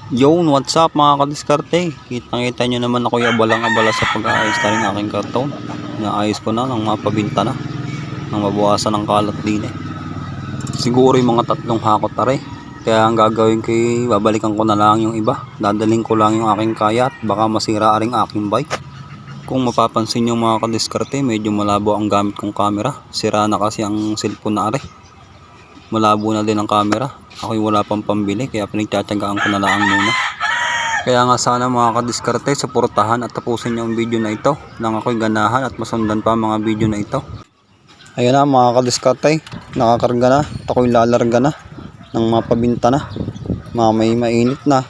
Yo, what's up mga kadiskarte? Kitang-kita nyo naman ako abalang-abala sa pag-aayos na rin aking karton. Naayos ko na nang mapabinta na, nang mabawasan ng kalat din eh. Siguro yung mga 3 hakot tare. Kaya ang gagawin ko babalikan ko na lang yung iba. Dadaling ko lang yung aking kaya at baka masira rin aking bike. Kung mapapansin nyo mga kadiskarte, medyo malabo ang gamit kong camera. Sira na kasi ang cellphone na are. Malabo na din ang camera. Ako'y wala pang pambili kaya pinagtsatsagaan ko na lang muna. Kaya nga sana mga kadiskarte, suportahan at tapusin nyo ang video na ito nang ako'y ganahan at masundan pa ang mga video na ito. Ayan na mga kadiskarte, nakakarga na at ako'y lalarga na nang mapabinta na. Mamay mainit na.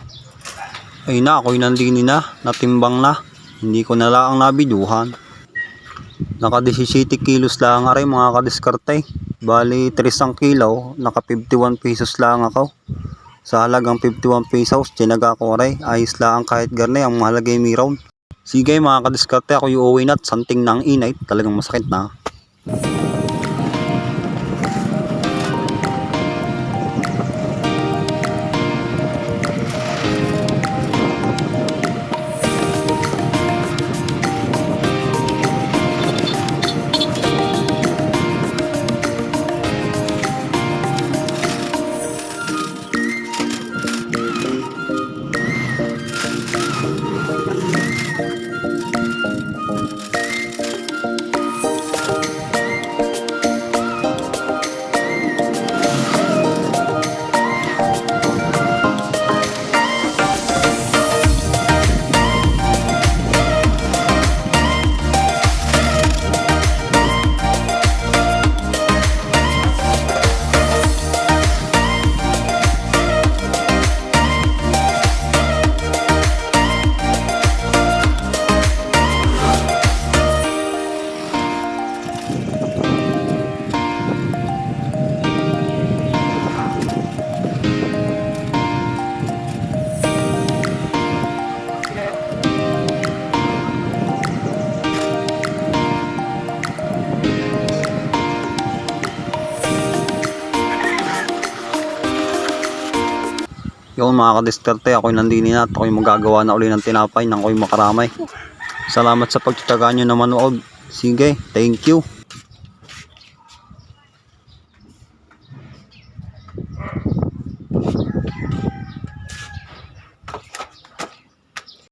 Ayun na, ako'y nandini na, natimbang na. Hindi ko na lang nabiduhan. Naka 17 kilos lang aray mga kadiskarte. Bali 3 ang kilo, naka 51 pesos lang ako. Sa halagang 51 pesos, tinaga ko aray. Ayos lang kahit garne, ang mahalaga yung round. Sige mga kadiskarte, ako yung uwi na at santing na ang inay. Talagang masakit na. Yung mga kadiskarte, ako'y nandini na at ako'y magagawa na uli ng tinapay nang ako'y makaramay. Salamat sa pagtitiyaga nyo na manood. Sige, thank you.